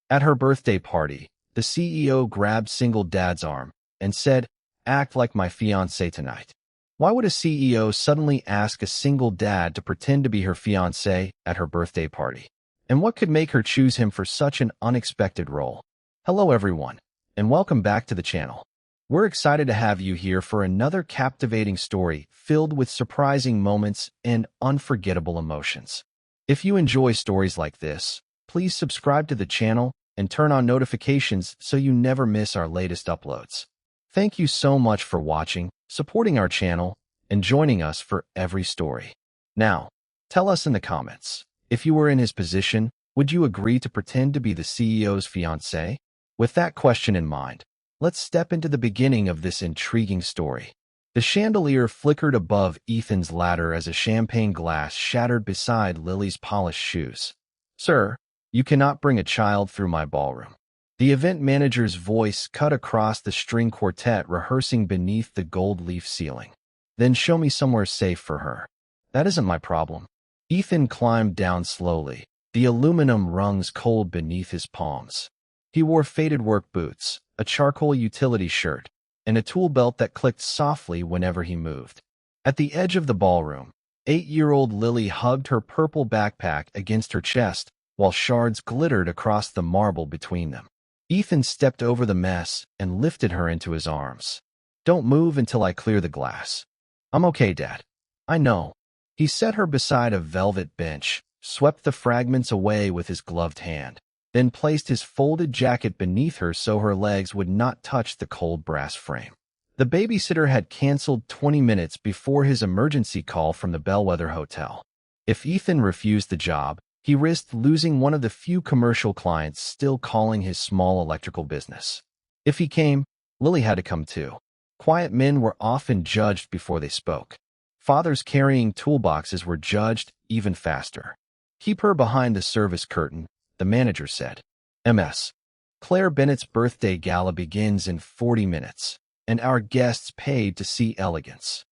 At her birthday party, the CEO grabbed single dad's arm and said, "Act like my fiancé tonight." Why would a CEO suddenly ask a single dad to pretend to be her fiancé at her birthday party? And what could make her choose him for such an unexpected role? Hello everyone, and welcome back to the channel. We're excited to have you here for another captivating story filled with surprising moments and unforgettable emotions. If you enjoy stories like this, please subscribe to the channel and turn on notifications so you never miss our latest uploads. Thank you so much for watching, supporting our channel, and joining us for every story. Now, tell us in the comments, if you were in his position, would you agree to pretend to be the CEO's fiancé? With that question in mind, let's step into the beginning of this intriguing story. The chandelier flickered above Ethan's ladder as a champagne glass shattered beside Lily's polished shoes. "Sir, you cannot bring a child through my ballroom." The event manager's voice cut across the string quartet rehearsing beneath the gold leaf ceiling. "Then show me somewhere safe for her." "That isn't my problem." Ethan climbed down slowly, the aluminum rungs cold beneath his palms. He wore faded work boots, a charcoal utility shirt, and a tool belt that clicked softly whenever he moved. At the edge of the ballroom, 8-year-old Lily hugged her purple backpack against her chest while shards glittered across the marble between them. Ethan stepped over the mess and lifted her into his arms. "Don't move until I clear the glass." "I'm okay, Dad. I know." He set her beside a velvet bench, swept the fragments away with his gloved hand, then placed his folded jacket beneath her so her legs would not touch the cold brass frame. The babysitter had canceled 20 minutes before his emergency call from the Bellwether Hotel. If Ethan refused the job, he risked losing one of the few commercial clients still calling his small electrical business. If he came, Lily had to come too. Quiet men were often judged before they spoke. Fathers carrying toolboxes were judged even faster. "Keep her behind the service curtain," the manager said. "Ms. Claire Bennett's birthday gala begins in 40 minutes, and our guests paid to see elegance."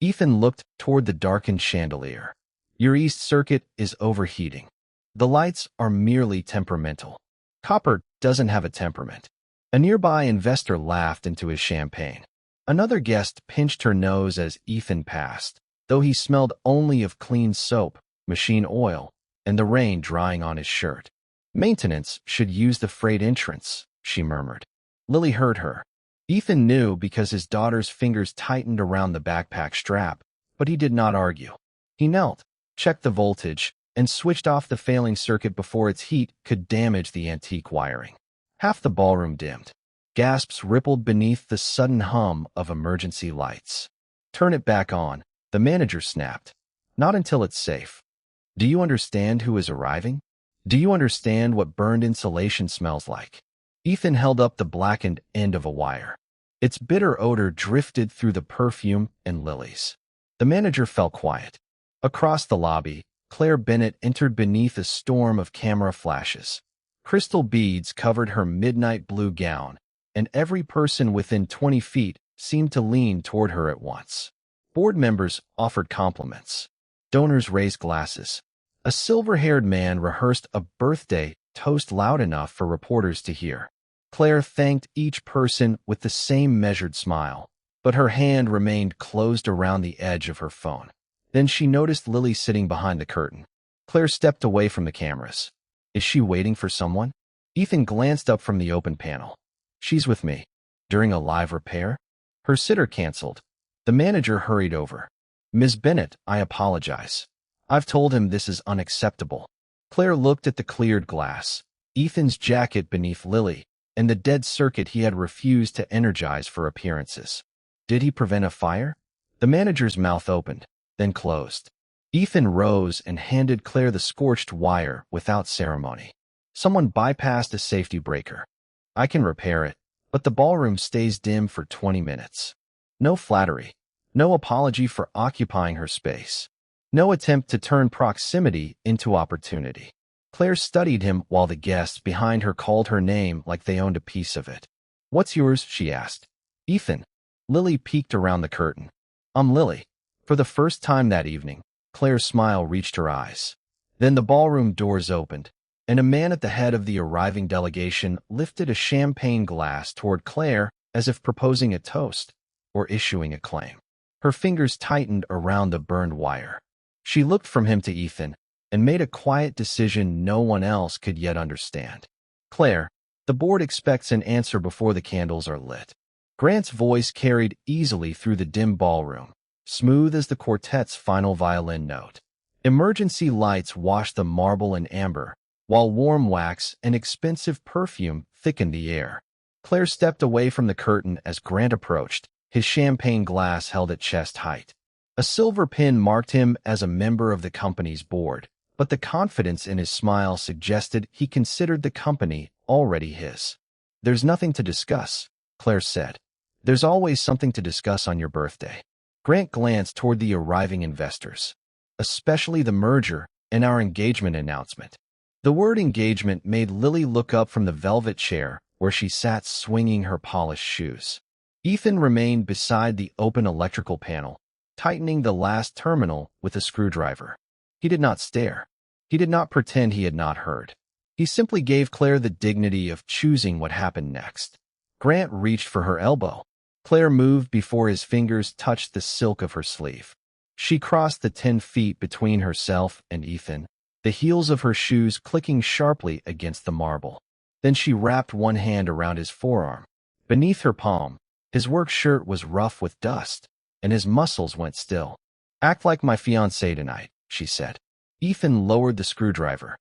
Ethan looked toward the darkened chandelier. "Your East Circuit is overheating. The lights are merely temperamental." "Copper doesn't have a temperament." A nearby investor laughed into his champagne. Another guest pinched her nose as Ethan passed, though he smelled only of clean soap, machine oil, and the rain drying on his shirt. "Maintenance should use the freight entrance," she murmured. Lily heard her. Ethan knew because his daughter's fingers tightened around the backpack strap, but he did not argue. He knelt, checked the voltage, and switched off the failing circuit before its heat could damage the antique wiring. Half the ballroom dimmed. Gasps rippled beneath the sudden hum of emergency lights. "Turn it back on," the manager snapped. "Not until it's safe." "Do you understand who is arriving? Do you understand what burned insulation smells like?" Ethan held up the blackened end of a wire. Its bitter odor drifted through the perfume and lilies. The manager fell quiet. Across the lobby, Claire Bennett entered beneath a storm of camera flashes. Crystal beads covered her midnight blue gown, and every person within 20 feet seemed to lean toward her at once. Board members offered compliments. Donors raised glasses. A silver-haired man rehearsed a birthday toast loud enough for reporters to hear. Claire thanked each person with the same measured smile, but her hand remained closed around the edge of her phone. Then she noticed Lily sitting behind the curtain. Claire stepped away from the cameras. "Is she waiting for someone?" Ethan glanced up from the open panel. "She's with me." "During a live repair?" "Her sitter canceled." The manager hurried over. "Ms. Bennett, I apologize. I've told him this is unacceptable." Claire looked at the cleared glass, Ethan's jacket beneath Lily, and the dead circuit he had refused to energize for appearances. Did he prevent a fire? The manager's mouth opened, then closed. Ethan rose and handed Claire the scorched wire without ceremony. "Someone bypassed a safety breaker. I can repair it, but the ballroom stays dim for 20 minutes. No flattery. No apology for occupying her space. No attempt to turn proximity into opportunity." Claire studied him while the guests behind her called her name like they owned a piece of it. "What's yours?" she asked. "Ethan." Lily peeked around the curtain. "I'm Lily." For the first time that evening, Claire's smile reached her eyes. Then the ballroom doors opened, and a man at the head of the arriving delegation lifted a champagne glass toward Claire as if proposing a toast or issuing a claim. Her fingers tightened around the burned wire. She looked from him to Ethan and made a quiet decision no one else could yet understand. Claire, the board expects an answer before the candles are lit. Grant's voice carried easily through the dim ballroom, smooth as the quartet's final violin note. Emergency lights washed the marble and amber, while warm wax and expensive perfume thickened the air. Claire stepped away from the curtain as Grant approached, his champagne glass held at chest height. A silver pin marked him as a member of the company's board, but the confidence in his smile suggested he considered the company already his. "There's nothing to discuss," Claire said. "There's always something to discuss on your birthday." Grant glanced toward the arriving investors, especially the merger and our engagement announcement. The word engagement made Lily look up from the velvet chair where she sat swinging her polished shoes. Ethan remained beside the open electrical panel, tightening the last terminal with a screwdriver. He did not stare. He did not pretend he had not heard. He simply gave Claire the dignity of choosing what happened next. Grant reached for her elbow. Claire moved before his fingers touched the silk of her sleeve. She crossed the 10 feet between herself and Ethan, the heels of her shoes clicking sharply against the marble. Then she wrapped one hand around his forearm. Beneath her palm, his work shirt was rough with dust, and his muscles went still. "Act like my fiancé tonight," she said. Ethan lowered the screwdriver.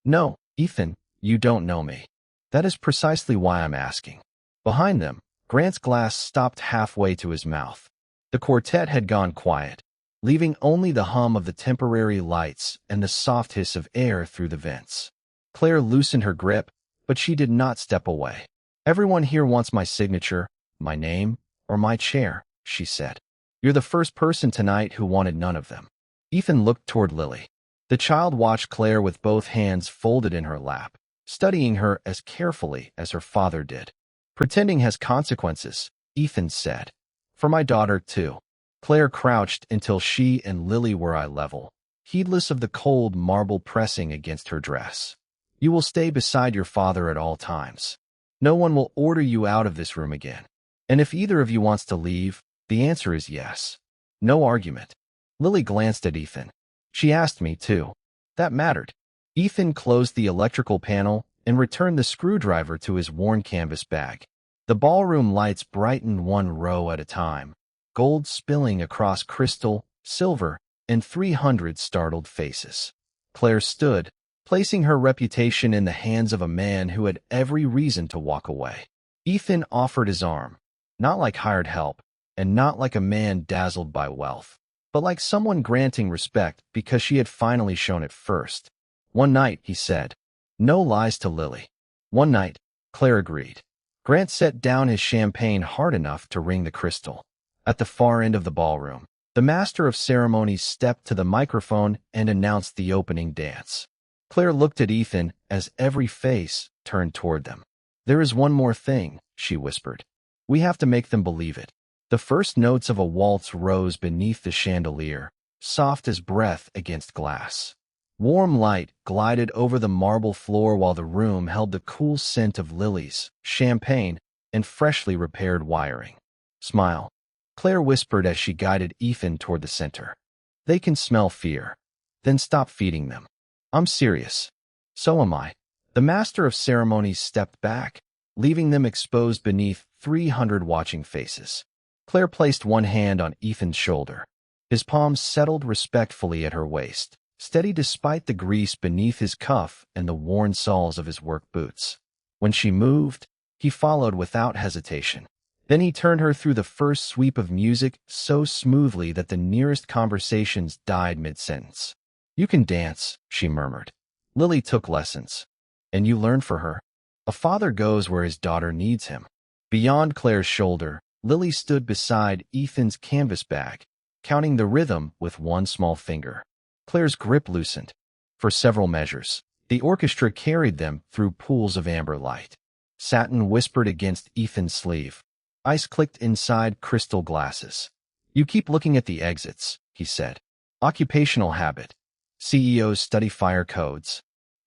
"No, Ethan, you don't know me. That is precisely why I'm asking." Behind them, Grant's glass stopped halfway to his mouth. The quartet had gone quiet, leaving only the hum of the temporary lights and the soft hiss of air through the vents. Claire loosened her grip, but she did not step away. "Everyone here wants my signature, my name, or my chair," she said. "You're the first person tonight who wanted none of them." Ethan looked toward Lily. The child watched Claire with both hands folded in her lap, studying her as carefully as her father did. "Pretending has consequences," Ethan said. "For my daughter, too." Claire crouched until she and Lily were eye level, heedless of the cold marble pressing against her dress. "You will stay beside your father at all times. No one will order you out of this room again. And if either of you wants to leave, the answer is yes. No argument." Lily glanced at Ethan. "She asked me, too." That mattered. Ethan closed the electrical panel and returned the screwdriver to his worn canvas bag. The ballroom lights brightened one row at a time, gold spilling across crystal, silver, and 300 startled faces. Claire stood, placing her reputation in the hands of a man who had every reason to walk away. Ethan offered his arm, not like hired help, and not like a man dazzled by wealth, but like someone granting respect because she had finally shown it first. "One night," he said. "No lies to Lily." "One night," Claire agreed. Grant set down his champagne hard enough to ring the crystal. At the far end of the ballroom, the master of ceremonies stepped to the microphone and announced the opening dance. Claire looked at Ethan as every face turned toward them. "There is one more thing," she whispered. "We have to make them believe it." The first notes of a waltz rose beneath the chandelier, soft as breath against glass. Warm light glided over the marble floor while the room held the cool scent of lilies, champagne, and freshly repaired wiring. "Smile," Claire whispered as she guided Ethan toward the center. "They can smell fear. Then stop feeding them." "I'm serious." "So am I." The master of ceremonies stepped back, leaving them exposed beneath 300 watching faces. Claire placed one hand on Ethan's shoulder. His palms settled respectfully at her waist, steady despite the grease beneath his cuff and the worn soles of his work boots. When she moved, he followed without hesitation. Then he turned her through the first sweep of music so smoothly that the nearest conversations died mid-sentence. "You can dance," she murmured. "Lily took lessons. And you learned for her." A father goes where his daughter needs him. Beyond Claire's shoulder, Lily stood beside Ethan's canvas bag, counting the rhythm with one small finger. Claire's grip loosened. For several measures, the orchestra carried them through pools of amber light. Satin whispered against Ethan's sleeve. Ice clicked inside crystal glasses. "You keep looking at the exits," he said. "Occupational habit. CEOs study fire codes."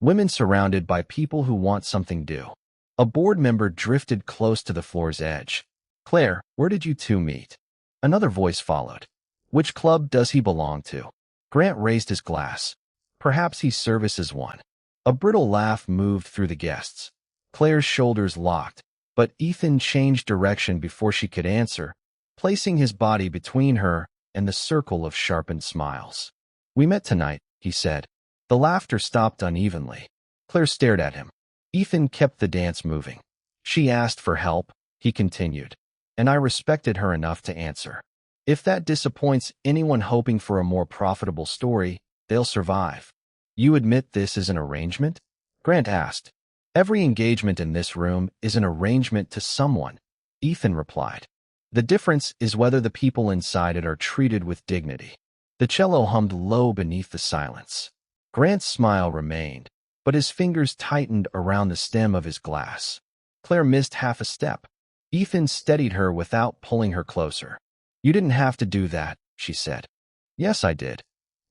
Women surrounded by people who want something due. A board member drifted close to the floor's edge. Claire, where did you two meet? Another voice followed. Which club does he belong to? Grant raised his glass. Perhaps he services one. A brittle laugh moved through the guests. Claire's shoulders locked, but Ethan changed direction before she could answer, placing his body between her and the circle of sharpened smiles. We met tonight, he said. The laughter stopped unevenly. Claire stared at him. Ethan kept the dance moving. She asked for help, he continued, and I respected her enough to answer. If that disappoints anyone hoping for a more profitable story, they'll survive. You admit this is an arrangement? Grant asked. Every engagement in this room is an arrangement to someone, Ethan replied. The difference is whether the people inside it are treated with dignity. The cello hummed low beneath the silence. Grant's smile remained, but his fingers tightened around the stem of his glass. Claire missed half a step. Ethan steadied her without pulling her closer. You didn't have to do that, she said. Yes, I did.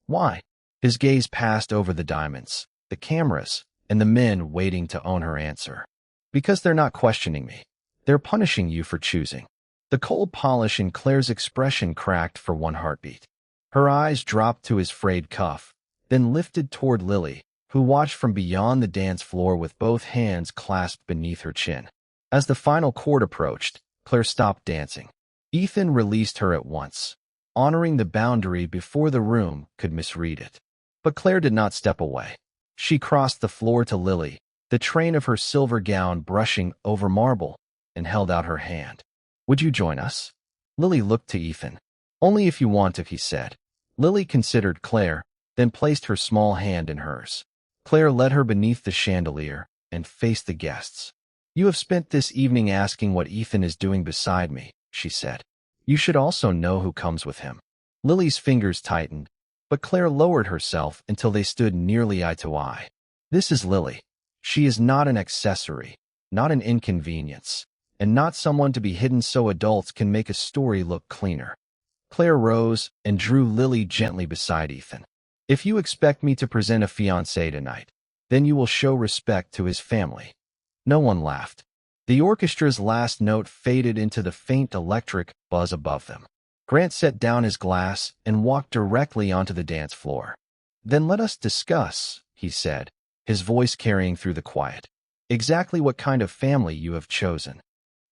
Why? His gaze passed over the diamonds, the cameras, and the men waiting to own her answer. Because they're not questioning me. They're punishing you for choosing. The cold polish in Claire's expression cracked for one heartbeat. Her eyes dropped to his frayed cuff, then lifted toward Lily, who watched from beyond the dance floor with both hands clasped beneath her chin. As the final chord approached, Claire stopped dancing. Ethan released her at once, honoring the boundary before the room could misread it. But Claire did not step away. She crossed the floor to Lily, the train of her silver gown brushing over marble, and held out her hand. Would you join us? Lily looked to Ethan. Only if you want to, he said. Lily considered Claire, then placed her small hand in hers. Claire led her beneath the chandelier and faced the guests. You have spent this evening asking what Ethan is doing beside me, she said. You should also know who comes with him. Lily's fingers tightened, but Claire lowered herself until they stood nearly eye to eye. This is Lily. She is not an accessory, not an inconvenience, and not someone to be hidden so adults can make a story look cleaner. Claire rose and drew Lily gently beside Ethan. If you expect me to present a fiancé tonight, then you will show respect to his family. No one laughed. The orchestra's last note faded into the faint electric buzz above them. Grant set down his glass and walked directly onto the dance floor. Then let us discuss, he said, his voice carrying through the quiet. Exactly what kind of family you have chosen.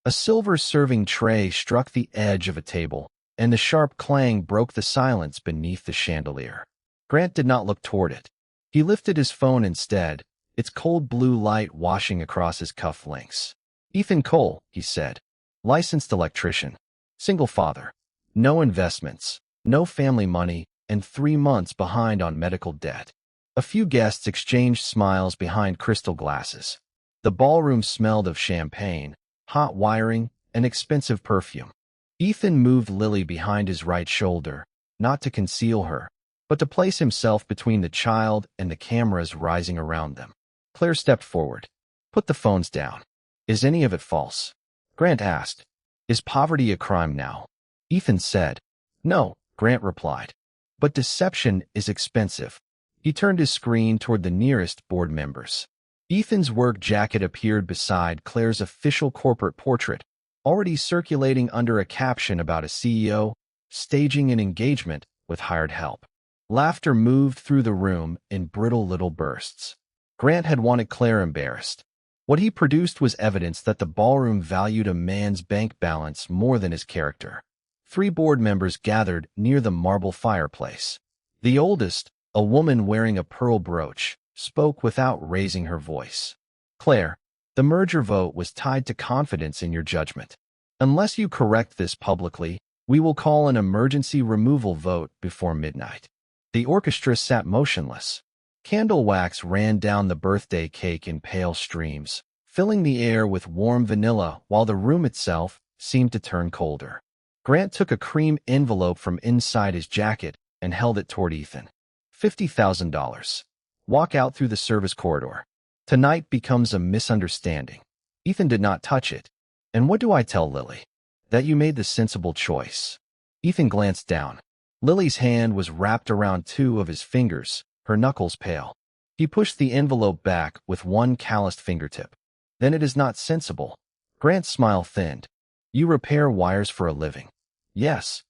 A silver serving tray struck the edge of a table, and the sharp clang broke the silence beneath the chandelier. Grant did not look toward it. He lifted his phone instead, its cold blue light washing across his cufflinks. Ethan Cole, he said. Licensed electrician. Single father. No investments. No family money, and 3 months behind on medical debt. A few guests exchanged smiles behind crystal glasses. The ballroom smelled of champagne, hot wiring, and expensive perfume. Ethan moved Lily behind his right shoulder, not to conceal her, but to place himself between the child and the cameras rising around them. Claire stepped forward. Put the phones down. Is any of it false? Grant asked. Is poverty a crime now? Ethan said. No, Grant replied. But deception is expensive. He turned his screen toward the nearest board members. Ethan's work jacket appeared beside Claire's official corporate portrait, already circulating under a caption about a CEO staging an engagement with hired help. Laughter moved through the room in brittle little bursts. Grant had wanted Claire embarrassed. What he produced was evidence that the ballroom valued a man's bank balance more than his character. 3 board members gathered near the marble fireplace. The oldest, a woman wearing a pearl brooch, spoke without raising her voice. Claire, the merger vote was tied to confidence in your judgment. Unless you correct this publicly, we will call an emergency removal vote before midnight. The orchestra sat motionless. Candle wax ran down the birthday cake in pale streams, filling the air with warm vanilla while the room itself seemed to turn colder. Grant took a cream envelope from inside his jacket and held it toward Ethan. $50,000. Walk out through the service corridor. Tonight becomes a misunderstanding. Ethan did not touch it. And what do I tell Lily? That you made the sensible choice. Ethan glanced down. Lily's hand was wrapped around 2 of his fingers, her knuckles pale. He pushed the envelope back with one calloused fingertip. Then it is not sensible. Grant's smile thinned. You repair wires for a living. Yes.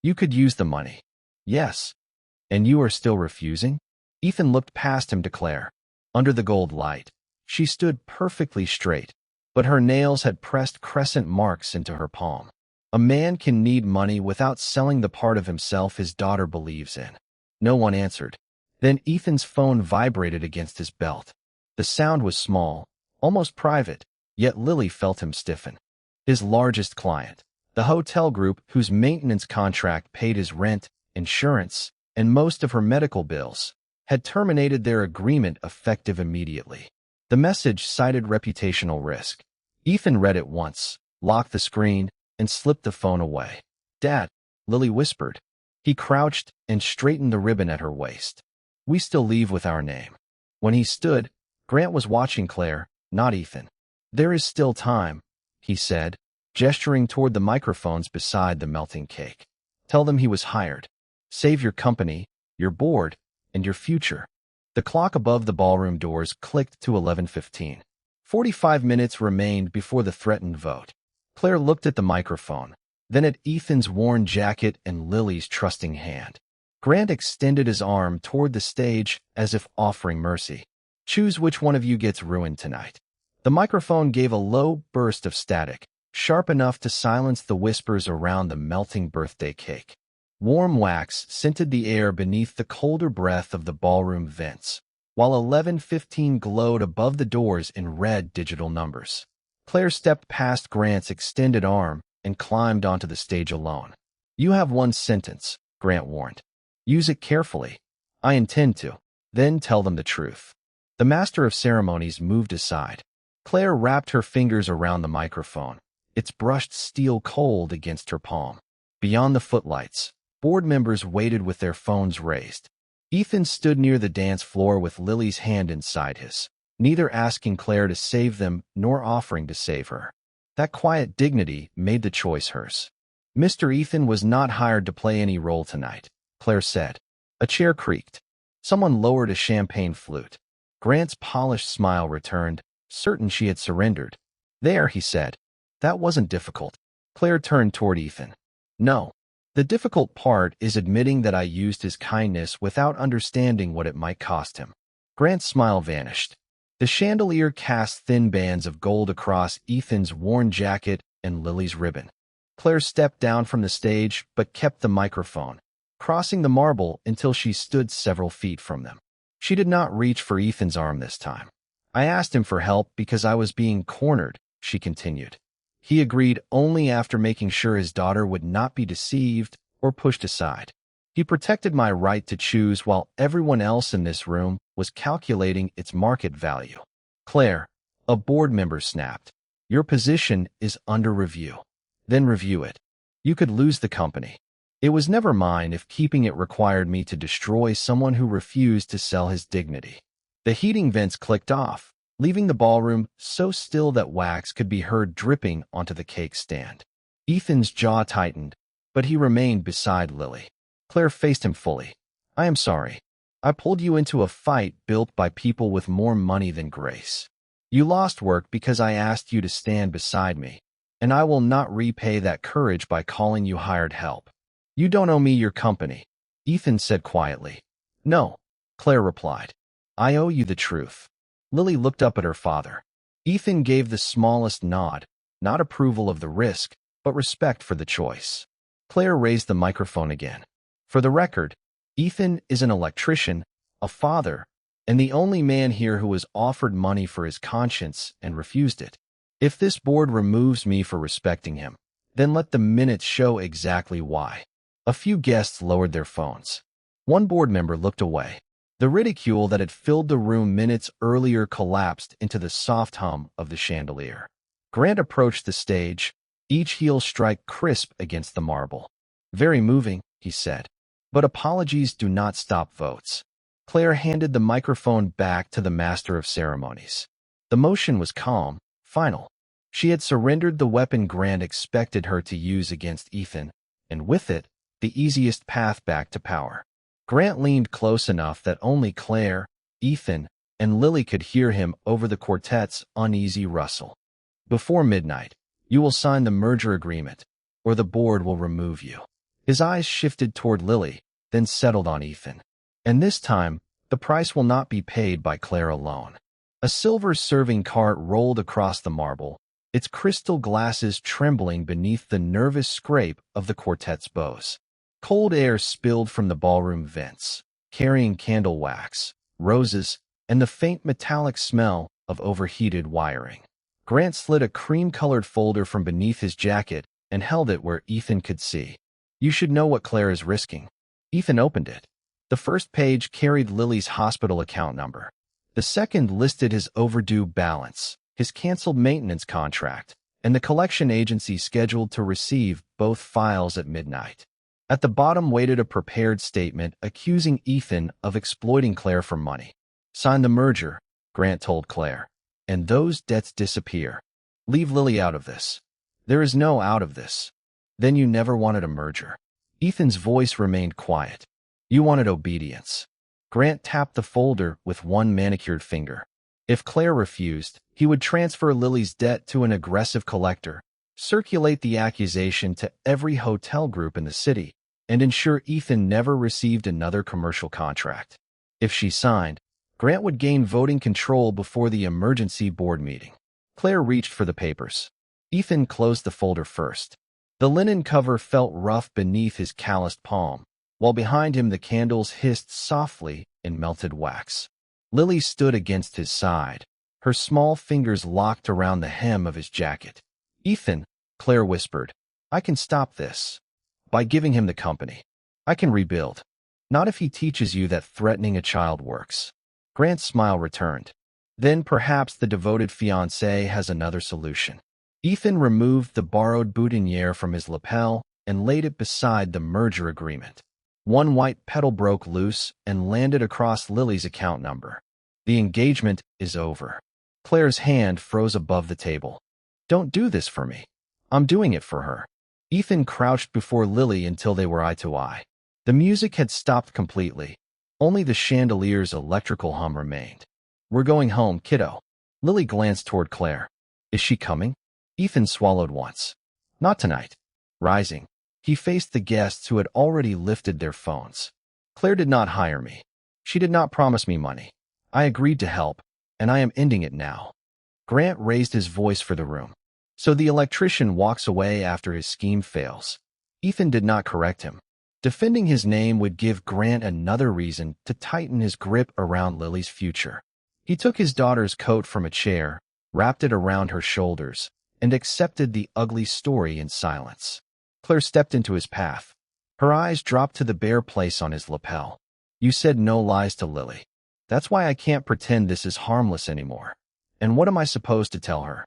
You could use the money. Yes. And you are still refusing? Ethan looked past him to Claire. Under the gold light, she stood perfectly straight, but her nails had pressed crescent marks into her palm. A man can need money without selling the part of himself his daughter believes in. No one answered. Then Ethan's phone vibrated against his belt. The sound was small, almost private, yet Lily felt him stiffen. His largest client, the hotel group whose maintenance contract paid his rent, insurance, and most of her medical bills, had terminated their agreement effective immediately. The message cited reputational risk. Ethan read it once, locked the screen, and slipped the phone away. Dad, Lily whispered. He crouched and straightened the ribbon at her waist. We still leave with our name. When he stood, Grant was watching Claire, not Ethan. There is still time, he said, gesturing toward the microphones beside the melting cake. Tell them he was hired. Save your company, your board, and your future. The clock above the ballroom doors clicked to 11:15. 45 minutes remained before the threatened vote. Claire looked at the microphone, then at Ethan's worn jacket and Lily's trusting hand. Grant extended his arm toward the stage as if offering mercy. Choose which one of you gets ruined tonight. The microphone gave a low burst of static, sharp enough to silence the whispers around the melting birthday cake. Warm wax scented the air beneath the colder breath of the ballroom vents, while 11:15 glowed above the doors in red digital numbers. Claire stepped past Grant's extended arm and climbed onto the stage alone. You have one sentence, Grant warned. Use it carefully. I intend to. Then tell them the truth. The master of ceremonies moved aside. Claire wrapped her fingers around the microphone, its brushed steel cold against her palm. Beyond the footlights, board members waited with their phones raised. Ethan stood near the dance floor with Lily's hand inside his, neither asking Claire to save them nor offering to save her. That quiet dignity made the choice hers. Mr. Ethan was not hired to play any role tonight, Claire said. A chair creaked. Someone lowered a champagne flute. Grant's polished smile returned, certain she had surrendered. There, he said. That wasn't difficult. Claire turned toward Ethan. No. The difficult part is admitting that I used his kindness without understanding what it might cost him. Grant's smile vanished. The chandelier cast thin bands of gold across Ethan's worn jacket and Lily's ribbon. Claire stepped down from the stage but kept the microphone, crossing the marble until she stood several feet from them. She did not reach for Ethan's arm this time. I asked him for help because I was being cornered, she continued. He agreed only after making sure his daughter would not be deceived or pushed aside. He protected my right to choose while everyone else in this room was calculating its market value. Claire, a board member snapped. Your position is under review. Then review it. You could lose the company. It was never mine if keeping it required me to destroy someone who refused to sell his dignity. The heating vents clicked off, leaving the ballroom so still that wax could be heard dripping onto the cake stand. Ethan's jaw tightened, but he remained beside Lily. Claire faced him fully. I am sorry. I pulled you into a fight built by people with more money than grace. You lost work because I asked you to stand beside me, and I will not repay that courage by calling you hired help. You don't owe me your company, Ethan said quietly. No, Claire replied. I owe you the truth. Lily looked up at her father. Ethan gave the smallest nod, not approval of the risk, but respect for the choice. Claire raised the microphone again. For the record, Ethan is an electrician, a father, and the only man here who was offered money for his conscience and refused it. If this board removes me for respecting him, then let the minutes show exactly why. A few guests lowered their phones. One board member looked away. The ridicule that had filled the room minutes earlier collapsed into the soft hum of the chandelier. Grant approached the stage, each heel strike crisp against the marble. Very moving, he said. But apologies do not stop votes. Claire handed the microphone back to the master of ceremonies. The motion was calm, final. She had surrendered the weapon Grant expected her to use against Ethan, and with it, the easiest path back to power. Grant leaned close enough that only Claire, Ethan, and Lily could hear him over the quartet's uneasy rustle. Before midnight, you will sign the merger agreement, or the board will remove you. His eyes shifted toward Lily, then settled on Ethan. And this time, the price will not be paid by Claire alone. A silver serving cart rolled across the marble, its crystal glasses trembling beneath the nervous scrape of the quartet's bows. Cold air spilled from the ballroom vents, carrying candle wax, roses, and the faint metallic smell of overheated wiring. Grant slid a cream-colored folder from beneath his jacket and held it where Ethan could see. You should know what Claire is risking. Ethan opened it. The first page carried Lily's hospital account number. The second listed his overdue balance, his canceled maintenance contract, and the collection agency scheduled to receive both files at midnight. At the bottom waited a prepared statement accusing Ethan of exploiting Claire for money. Sign the merger, Grant told Claire, and those debts disappear. Leave Lily out of this. There is no out of this. Then you never wanted a merger. Ethan's voice remained quiet. You wanted obedience. Grant tapped the folder with one manicured finger. If Claire refused, he would transfer Lily's debt to an aggressive collector, circulate the accusation to every hotel group in the city, and ensure Ethan never received another commercial contract. If she signed, Grant would gain voting control before the emergency board meeting. Claire reached for the papers. Ethan closed the folder first. The linen cover felt rough beneath his calloused palm, while behind him the candles hissed softly in melted wax. Lily stood against his side, her small fingers locked around the hem of his jacket. Ethan, Claire whispered, I can stop this. By giving him the company. I can rebuild. Not if he teaches you that threatening a child works. Grant's smile returned. Then perhaps the devoted fiancé has another solution. Ethan removed the borrowed boutonniere from his lapel and laid it beside the merger agreement. One white petal broke loose and landed across Lily's account number. The engagement is over. Claire's hand froze above the table. Don't do this for me. I'm doing it for her. Ethan crouched before Lily until they were eye to eye. The music had stopped completely. Only the chandelier's electrical hum remained. We're going home, kiddo. Lily glanced toward Claire. Is she coming? Ethan swallowed once. Not tonight. Rising, he faced the guests who had already lifted their phones. Claire did not hire me. She did not promise me money. I agreed to help, and I am ending it now. Grant raised his voice for the room. So the electrician walks away after his scheme fails. Ethan did not correct him. Defending his name would give Grant another reason to tighten his grip around Lily's future. He took his daughter's coat from a chair, wrapped it around her shoulders, and accepted the ugly story in silence. Claire stepped into his path. Her eyes dropped to the bare place on his lapel. You said no lies to Lily. That's why I can't pretend this is harmless anymore. And what am I supposed to tell her?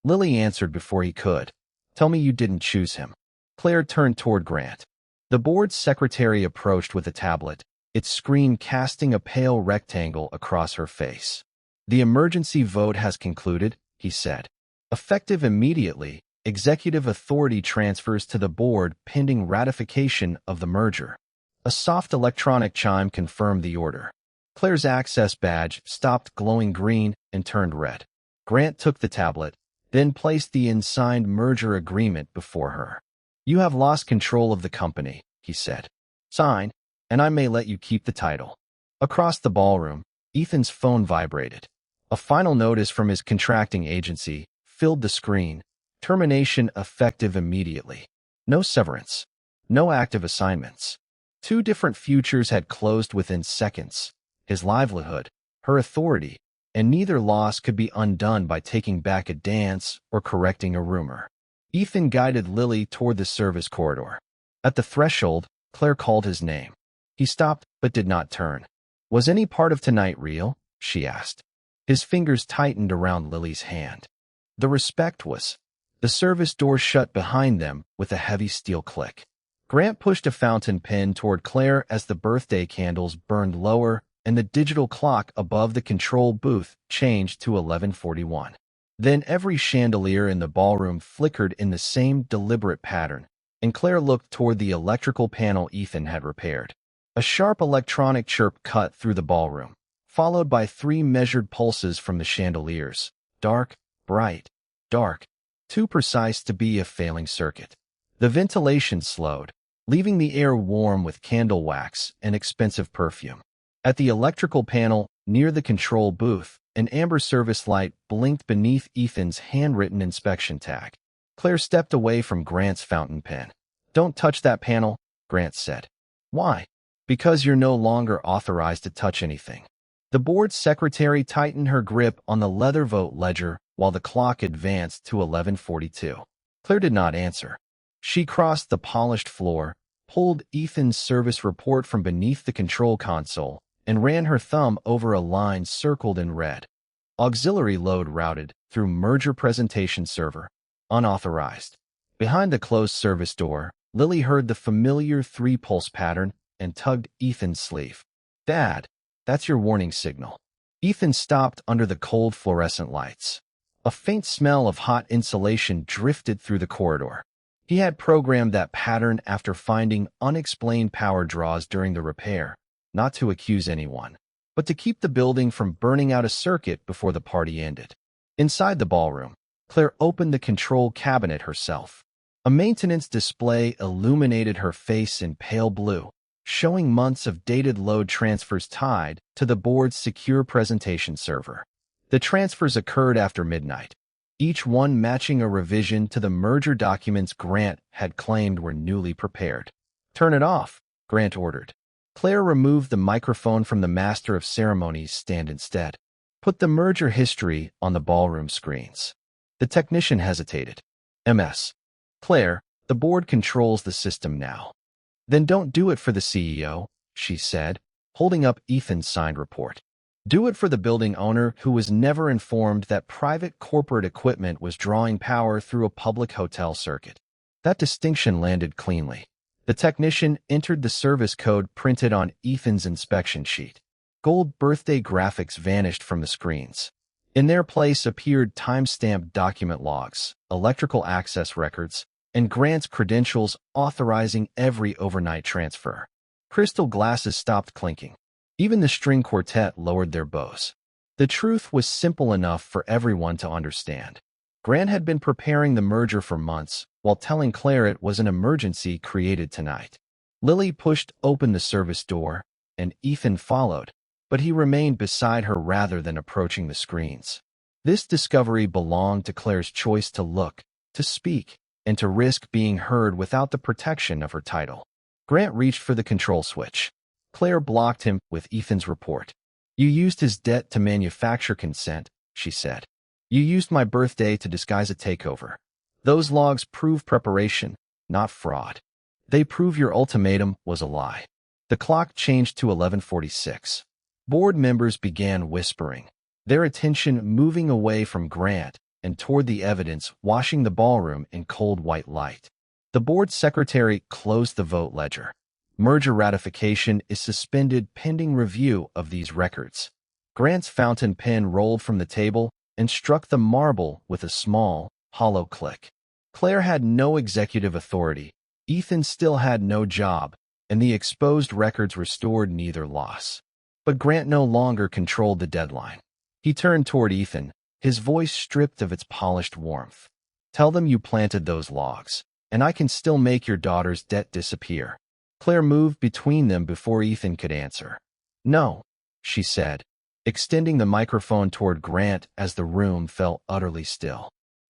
Lily answered before he could. Tell me you didn't choose him. Claire turned toward Grant. The board's secretary approached with a tablet, its screen casting a pale rectangle across her face. The emergency vote has concluded, he said. Effective immediately, executive authority transfers to the board pending ratification of the merger. A soft electronic chime confirmed the order. Claire's access badge stopped glowing green and turned red. Grant took the tablet, then placed the unsigned merger agreement before her. You have lost control of the company, he said. Sign, and I may let you keep the title. Across the ballroom, Ethan's phone vibrated. A final notice from his contracting agency filled the screen. Termination effective immediately. No severance. No active assignments. Two different futures had closed within seconds. His livelihood, her authority, and neither loss could be undone by taking back a dance or correcting a rumor. Ethan guided Lily toward the service corridor. At the threshold, Claire called his name. He stopped but did not turn. Was any part of tonight real? She asked. His fingers tightened around Lily's hand. The respect was. The service door shut behind them with a heavy steel click. Grant pushed a fountain pen toward Claire as the birthday candles burned lower and the digital clock above the control booth changed to 11:41. Then every chandelier in the ballroom flickered in the same deliberate pattern, and Claire looked toward the electrical panel Ethan had repaired. A sharp electronic chirp cut through the ballroom. followed by 3 measured pulses from the chandeliers. Dark, bright, dark, too precise to be a failing circuit. The ventilation slowed, leaving the air warm with candle wax and expensive perfume. At the electrical panel near the control booth, an amber service light blinked beneath Ethan's handwritten inspection tag. Claire stepped away from Grant's fountain pen. "Don't touch that panel," Grant said. "Why?" "Because you're no longer authorized to touch anything." The board secretary tightened her grip on the leather vote ledger while the clock advanced to 11:42. Claire did not answer. She crossed the polished floor, pulled Ethan's service report from beneath the control console, and ran her thumb over a line circled in red. Auxiliary load routed through merger presentation server. Unauthorized. Behind the closed service door, Lily heard the familiar 3-pulse pattern and tugged Ethan's sleeve. "Dad, that's your warning signal." Ethan stopped under the cold fluorescent lights. A faint smell of hot insulation drifted through the corridor. He had programmed that pattern after finding unexplained power draws during the repair, not to accuse anyone, but to keep the building from burning out a circuit before the party ended. Inside the ballroom, Claire opened the control cabinet herself. A maintenance display illuminated her face in pale blue, showing months of dated load transfers tied to the board's secure presentation server. The transfers occurred after midnight, each one matching a revision to the merger documents Grant had claimed were newly prepared. "Turn it off," Grant ordered. Claire removed the microphone from the Master of Ceremonies stand instead. "Put the merger history on the ballroom screens." The technician hesitated. "MS. Claire, the board controls the system now." "Then don't do it for the CEO," she said, holding up Ethan's signed report. "Do it for the building owner who was never informed that private corporate equipment was drawing power through a public hotel circuit." That distinction landed cleanly. The technician entered the service code printed on Ethan's inspection sheet. Gold birthday graphics vanished from the screens. In their place appeared time-stamped document logs, electrical access records, and Grant's credentials authorizing every overnight transfer. Crystal glasses stopped clinking. Even the string quartet lowered their bows. The truth was simple enough for everyone to understand. Grant had been preparing the merger for months, while telling Claire it was an emergency created tonight. Lily pushed open the service door, and Ethan followed, but he remained beside her rather than approaching the screens. This discovery belonged to Claire's choice to look, to speak, and to risk being heard without the protection of her title. Grant reached for the control switch. Claire blocked him with Ethan's report. "You used his debt to manufacture consent," she said. "You used my birthday to disguise a takeover. Those logs prove preparation, not fraud. They prove your ultimatum was a lie." The clock changed to 11:46. Board members began whispering, their attention moving away from Grant and toward the evidence washing the ballroom in cold white light. The board secretary closed the vote ledger. "Merger ratification is suspended pending review of these records." Grant's fountain pen rolled from the table and struck the marble with a small, hollow click. Claire had no executive authority, Ethan still had no job, and the exposed records restored neither loss. But Grant no longer controlled the deadline. He turned toward Ethan, his voice stripped of its polished warmth. "Tell them you planted those logs, and I can still make your daughter's debt disappear." Claire moved between them before Ethan could answer. "No," she said, extending the microphone toward Grant as the room fell utterly still.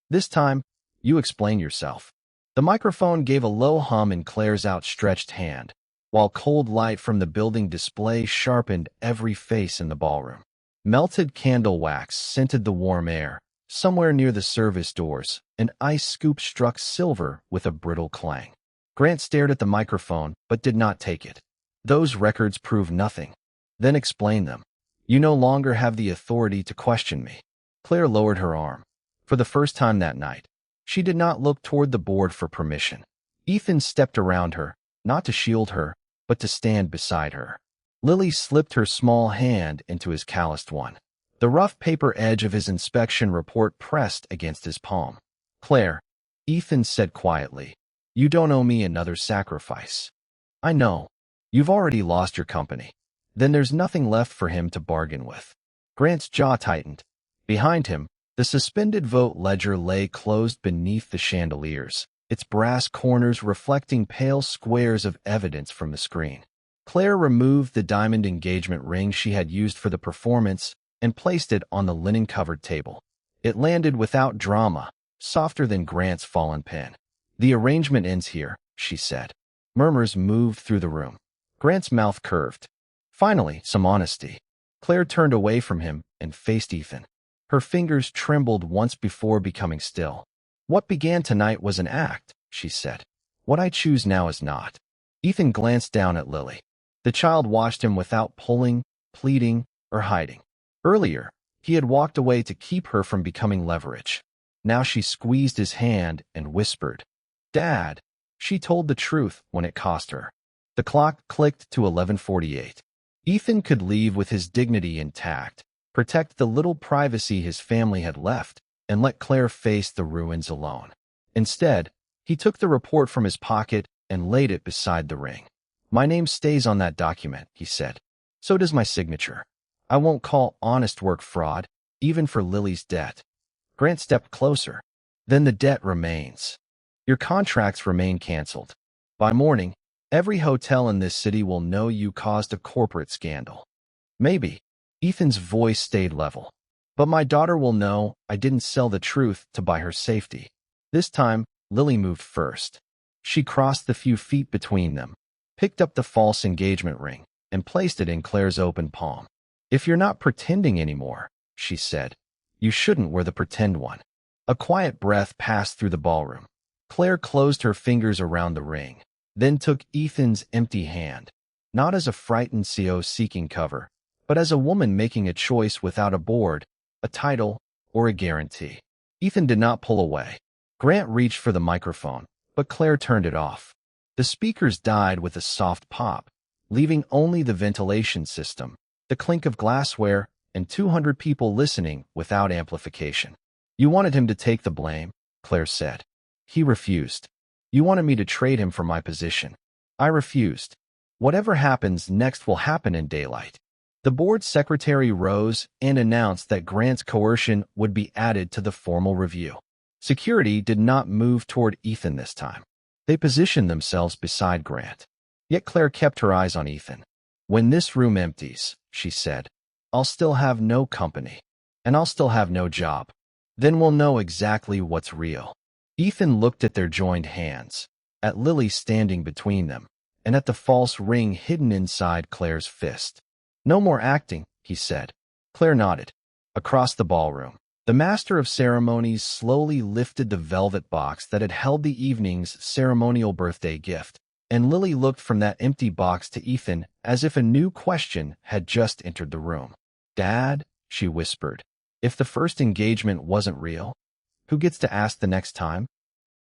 "This time, you explain yourself." The microphone gave a low hum in Claire's outstretched hand, while cold light from the building display sharpened every face in the ballroom. Melted candle wax scented the warm air. Somewhere near the service doors, an ice scoop struck silver with a brittle clang. Grant stared at the microphone, but did not take it. "Those records prove nothing." "Then explain them." "You no longer have the authority to question me." Claire lowered her arm. For the first time that night, she did not look toward the board for permission. Ethan stepped around her, not to shield her, but to stand beside her. Lily slipped her small hand into his calloused one. The rough paper edge of his inspection report pressed against his palm. "Claire," Ethan said quietly, "you don't owe me another sacrifice. I know. You've already lost your company. then there's nothing left for him to bargain with. Grant's jaw tightened. Behind him, the suspended vote ledger lay closed beneath the chandeliers, its brass corners reflecting pale squares of evidence from the screen. Claire removed the diamond engagement ring she had used for the performance and placed it on the linen-covered table. It landed without drama, softer than Grant's fallen pen. "The arrangement ends here," she said. Murmurs moved through the room. Grant's mouth curved. Finally, some honesty. Claire turned away from him and faced Ethan. Her fingers trembled once before becoming still. "What began tonight was an act," she said. "What I choose now is not." Ethan glanced down at Lily. The child watched him without pulling, pleading, or hiding. Earlier, he had walked away to keep her from becoming leverage. Now she squeezed his hand and whispered, "Dad." She told the truth when it cost her. The clock clicked to 11:48. Ethan could leave with his dignity intact, protect the little privacy his family had left, and let Claire face the ruins alone. Instead, he took the report from his pocket and laid it beside the ring. "My name stays on that document," he said. "So does my signature. I won't call honest work fraud, even for Lily's debt." Grant stepped closer. "Then the debt remains. Your contracts remain canceled. By morning, every hotel in this city will know you caused a corporate scandal." "Maybe." Ethan's voice stayed level. "But my daughter will know I didn't sell the truth to buy her safety." This time, Lily moved first. She crossed the few feet between them, picked up the false engagement ring, and placed it in Claire's open palm. "If you're not pretending anymore," she said, "you shouldn't wear the pretend one." A quiet breath passed through the ballroom. Claire closed her fingers around the ring, then took Ethan's empty hand, not as a frightened CO seeking cover, but as a woman making a choice without a board, a title, or a guarantee. Ethan did not pull away. Grant reached for the microphone, but Claire turned it off. The speakers died with a soft pop, leaving only the ventilation system, the clink of glassware, and 200 people listening without amplification. "You wanted him to take the blame," Claire said. "He refused. You wanted me to trade him for my position. I refused. Whatever happens next will happen in daylight." The board secretary rose and announced that Grant's coercion would be added to the formal review. Security did not move toward Ethan this time. They positioned themselves beside Grant. Yet Claire kept her eyes on Ethan. "When this room empties," she said, "I'll still have no company, and I'll still have no job. Then we'll know exactly what's real." Ethan looked at their joined hands, at Lily standing between them, and at the false ring hidden inside Claire's fist. "No more acting," he said. Claire nodded. Across the ballroom, the master of ceremonies slowly lifted the velvet box that had held the evening's ceremonial birthday gift, and Lily looked from that empty box to Ethan as if a new question had just entered the room. "Dad," she whispered, "if the first engagement wasn't real, who gets to ask the next time?"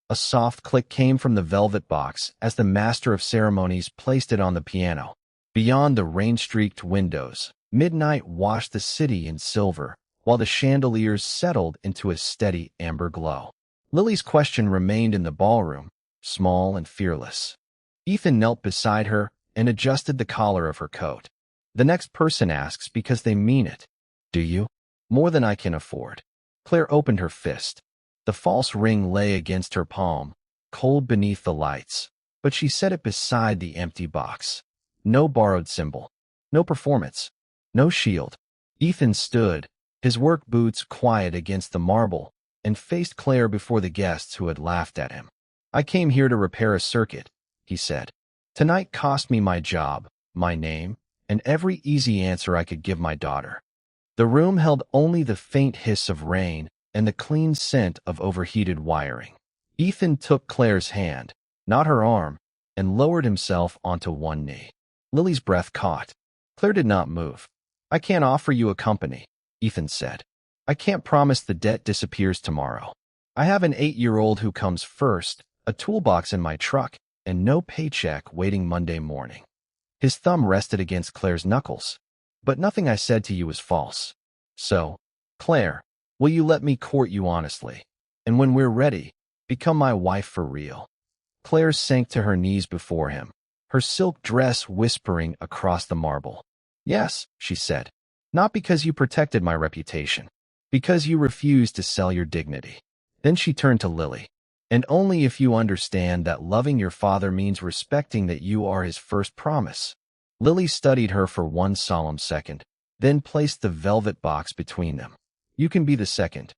A soft click came from the velvet box as the master of ceremonies placed it on the piano. Beyond the rain-streaked windows, midnight washed the city in silver, while the chandeliers settled into a steady amber glow. Lily's question remained in the ballroom, small and fearless. Ethan knelt beside her and adjusted the collar of her coat. "The next person asks because they mean it. Do you?" "More than I can afford." Claire opened her fist. The false ring lay against her palm, cold beneath the lights, but she set it beside the empty box. No borrowed symbol, no performance, no shield. Ethan stood, his work boots quiet against the marble, and faced Claire before the guests who had laughed at him. "I came here to repair a circuit," he said. "Tonight cost me my job, my name, and every easy answer I could give my daughter." The room held only the faint hiss of rain and the clean scent of overheated wiring. Ethan took Claire's hand, not her arm, and lowered himself onto one knee. Lily's breath caught. Claire did not move. "I can't offer you a company," Ethan said. "I can't promise the debt disappears tomorrow. I have an 8-year-old who comes first, a toolbox in my truck, and no paycheck waiting Monday morning." His thumb rested against Claire's knuckles. "But nothing I said to you is false. So, Claire, will you let me court you honestly? And when we're ready, become my wife for real?" Claire sank to her knees before him, her silk dress whispering across the marble. Yes, she said. Not because you protected my reputation. Because you refused to sell your dignity. Then she turned to Lily. And only if you understand that loving your father means respecting that you are his first promise. Lily studied her for one solemn second, then placed the velvet box between them. You can be the second.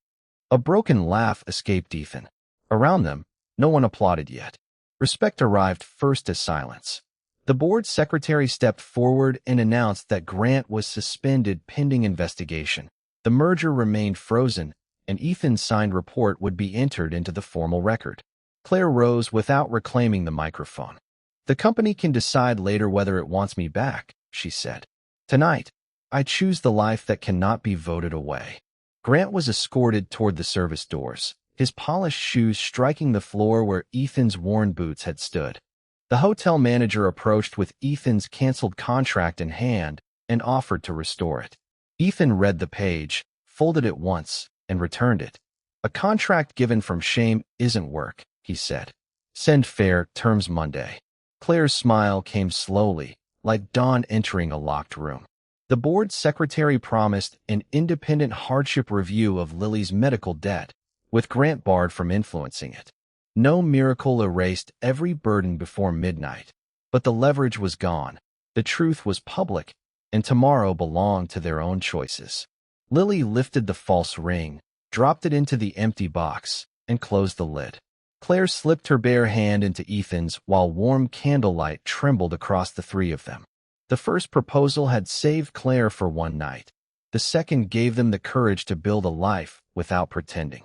A broken laugh escaped Ethan. Around them, no one applauded yet. Respect arrived first as silence. The board secretary stepped forward and announced that Grant was suspended pending investigation. The merger remained frozen, and Ethan's signed report would be entered into the formal record. Claire rose without reclaiming the microphone. The company can decide later whether it wants me back, she said. Tonight, I choose the life that cannot be voted away. Grant was escorted toward the service doors, his polished shoes striking the floor where Ethan's worn boots had stood. The hotel manager approached with Ethan's canceled contract in hand and offered to restore it. Ethan read the page, folded it once, and returned it. A contract given from shame isn't work, he said. Send fair terms Monday. Claire's smile came slowly, like dawn entering a locked room. The board secretary promised an independent hardship review of Lily's medical debt, with Grant barred from influencing it. No miracle erased every burden before midnight, but the leverage was gone, the truth was public, and tomorrow belonged to their own choices. Lily lifted the false ring, dropped it into the empty box, and closed the lid. Claire slipped her bare hand into Ethan's while warm candlelight trembled across the three of them. The first proposal had saved Claire for one night. The second gave them the courage to build a life without pretending.